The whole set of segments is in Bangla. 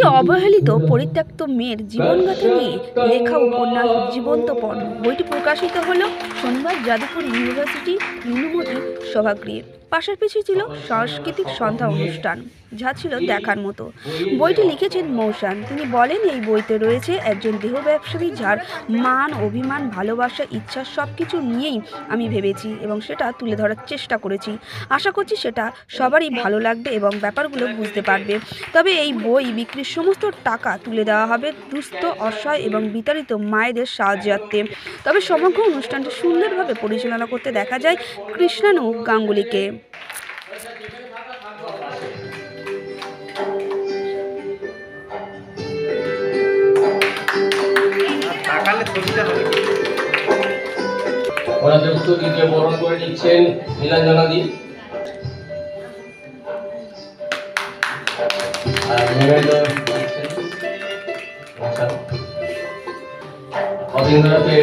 একটি অবহেলিত পরিত্যক্ত মেয়ের জীবনগাথা নিয়ে লেখা উপন্যাস জীবন্ত পর্ণ। বইটি প্রকাশিত হলো শনিবার যাদবপুর ইউনিভার্সিটি ইউনিমোটি সভাগৃহে। পাশাপাশি ছিল সাংস্কৃতিক সন্ধ্যা অনুষ্ঠান, যা ছিল দেখার মতো। বইটি লিখেছেন মৌসান। তিনি বলেন, এই বইতে রয়েছে একজন দেহ ব্যবসায়ী যার মান, অভিমান, ভালোবাসা, ইচ্ছা সব কিছু নিয়েই আমি ভেবেছি এবং সেটা তুলে ধরার চেষ্টা করেছি। আশা করছি সেটা সবারই ভালো লাগবে এবং ব্যাপারগুলো বুঝতে পারবে। তবে এই বই বিক্রির সমস্ত টাকা তুলে দেওয়া হবে দুস্থ, অসহায় এবং বিতাড়িত মায়েদের সাহায্যার্থে। তবে সমগ্র অনুষ্ঠানটি সুন্দরভাবে পরিচালনা করতে দেখা যায় কৃষ্ণানু গাঙ্গুলিকে। ওনাদের উত্তরীকে বরণ করে নিচ্ছেন নীলাঞ্জনাদি আর নিবেদন দিচ্ছেন অবিন্দ্রনাথে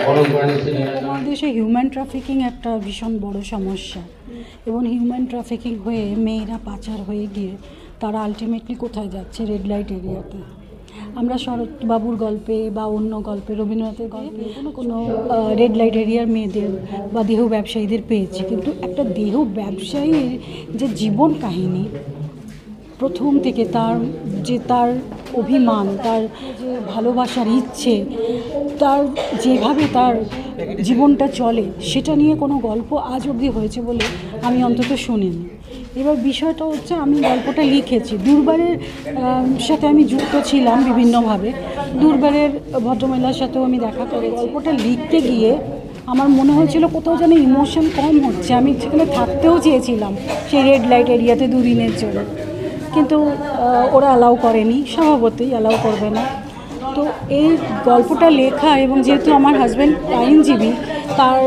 বরণ করে নিচ্ছেন। আমাদের দেশে হিউম্যান ট্রাফিকিং একটা ভীষণ বড় সমস্যা এবং হিউম্যান ট্রাফিকিং হয়ে মেয়েরা পাচার হয়ে গিয়ে তারা আলটিমেটলি কোথায় যাচ্ছে? রেড লাইট এরিয়াতে। আমরা শরৎবাবুর গল্পে বা অন্য গল্পে, রবীন্দ্রনাথের গল্পে কোনো রেড লাইট এরিয়ার মেয়েদের বা দেহ ব্যবসায়ীদের পেয়েছি, কিন্তু একটা দেহ ব্যবসায়ীর যে জীবন কাহিনী প্রথম থেকে তার অভিমান, তার যে ভালোবাসার ইচ্ছে, তার যেভাবে তার জীবনটা চলে, সেটা নিয়ে কোনো গল্প আজ অবধি হয়েছে বলে আমি অন্তত শুনিনি। এবার বিষয়টা হচ্ছে, আমি গল্পটা লিখেছি, দুর্বারের সাথে আমি যুক্ত ছিলাম বিভিন্নভাবে। দুর্বারের ভদ্রমহিলার সাথেও আমি দেখা করে গল্পটা লিখতে গিয়ে আমার মনে হয়েছিল কোথাও যেন ইমোশন কম হচ্ছে। আমি সেখানে থাকতেও চেয়েছিলাম সেই রেড লাইট এরিয়াতে দুদিনের জন্য, কিন্তু ওরা অ্যালাউ করেনি, স্বভাবতই অ্যালাউ করবে না। তো এই গল্পটা লেখা এবং যেহেতু আমার হাজব্যান্ড আইনজীবী, তার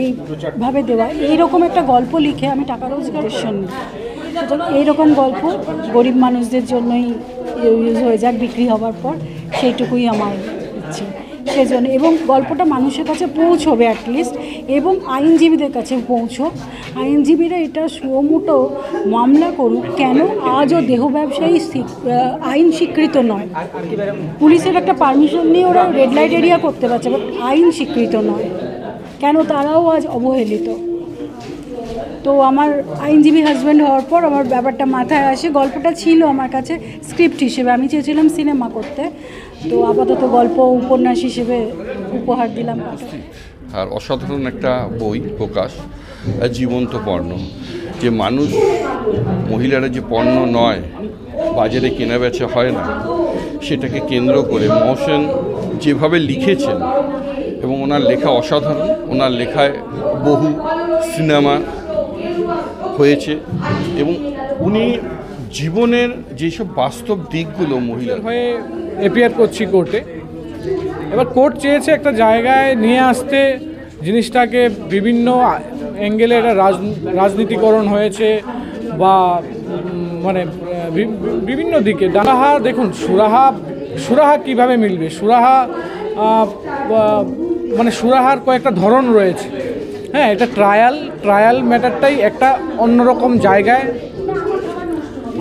এইভাবে দেওয়া এইরকম একটা গল্প লিখে আমি টাকা রোজগারের জন্য, সুতরাং এইরকম গল্প গরিব মানুষদের জন্যই ইউজ হয়ে যাক বিক্রি হওয়ার পর, সেইটুকুই আমার ইচ্ছে। সেজন্য এবং গল্পটা মানুষের কাছে পৌঁছবে অ্যাটলিস্ট, এবং আইনজীবীদের কাছে পৌঁছোক। আইনজীবীরা এটা সুমোটো মামলা করুক, কেন আজও দেহ ব্যবসায়ী আইন স্বীকৃত নয়। পুলিশের একটা পারমিশন নিয়ে ওরা রেড লাইট এরিয়া করতে পারছে, বাট আইন স্বীকৃত নয়, কেন তারাও আজ অবহেলিত। তো আমার আইনজীবী হাজব্যান্ড হওয়ার পর আমার ব্যাপারটা মাথায় আসে। গল্পটা ছিল আমার কাছে স্ক্রিপ্ট হিসেবে, আমি চেয়েছিলাম সিনেমা করতে, তো আপাতত গল্প উপন্যাস হিসেবে উপহার দিলাম। আর অসাধারণ একটা বই প্রকাশ, জীবন্ত পণ্য। যে মানুষ, মহিলারা যে পণ্য নয়, বাজারে কেনা বেচা হয় না, সেটাকে কেন্দ্র করে মহসেন যেভাবে লিখেছেন, এবং ওনার লেখা অসাধারণ। ওনার লেখায় বহু সিনেমা হয়েছে এবং উনি জীবনের যেসব বাস্তব দিকগুলো মহিলার হয়ে এপিয়ার করছি কোর্টে। এবার কোর্ট চেয়েছে একটা জায়গায় নিয়ে আসতে জিনিসটাকে, বিভিন্ন অ্যাঙ্গেলে এটা রাজনীতিকরণ হয়েছে বা মানে বিভিন্ন দিকে সুরাহা। দেখুন, সুরাহা কীভাবে মিলবে? মানে সুরাহার কয়েকটা ধরন রয়েছে। হ্যাঁ, এটা ট্রায়াল ম্যাটারটাই একটা অন্যরকম জায়গায়।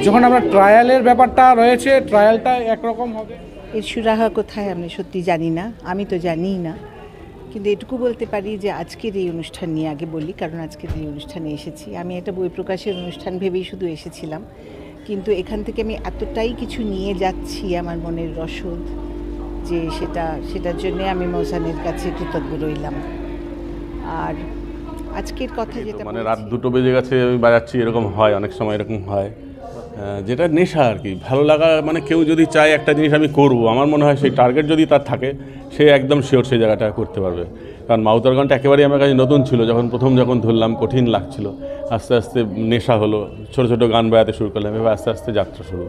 যখন আমরা ট্রায়ালের ব্যাপারটা রয়েছে, ট্রায়ালটা একরকম হবে। এর সুরাহা কোথায় আমি সত্যি জানি না, আমি তো জানিই না, কিন্তু এটুকু বলতে পারি যে আজকের এই অনুষ্ঠান নিয়ে আগে বলি, কারণ আজকের এই অনুষ্ঠানে এসেছি। আমি একটা বই প্রকাশের অনুষ্ঠান ভেবেই শুধু এসেছিলাম, কিন্তু এখান থেকে আমি এতটাই কিছু নিয়ে যাচ্ছি আমার মনের রসদ, যে সেটার জন্যে আমি মৌসানের কাছে কৃতজ্ঞ রইলাম। আর আজকের কথা যেটা, মানে রাত 2টো বেজে গেছে আমি বাজাচ্ছি, এরকম হয় অনেক সময়, এরকম হয়, যেটা নেশা আর কি। ভালো লাগা, মানে কেউ যদি চায় একটা জিনিস আমি করব, আমার মনে হয় সেই টার্গেট যদি তার থাকে, সে একদম শিওর সেই জায়গাটা করতে পারবে। কারণ মাউতার গানটা একেবারেই আমার কাছে নতুন ছিল। যখন ধরলাম কঠিন লাগছিল, আস্তে আস্তে নেশা হলো, ছোটো ছোটো গান বাজাতে শুরু করলাম, এবার আস্তে আস্তে যাত্রা শুরু।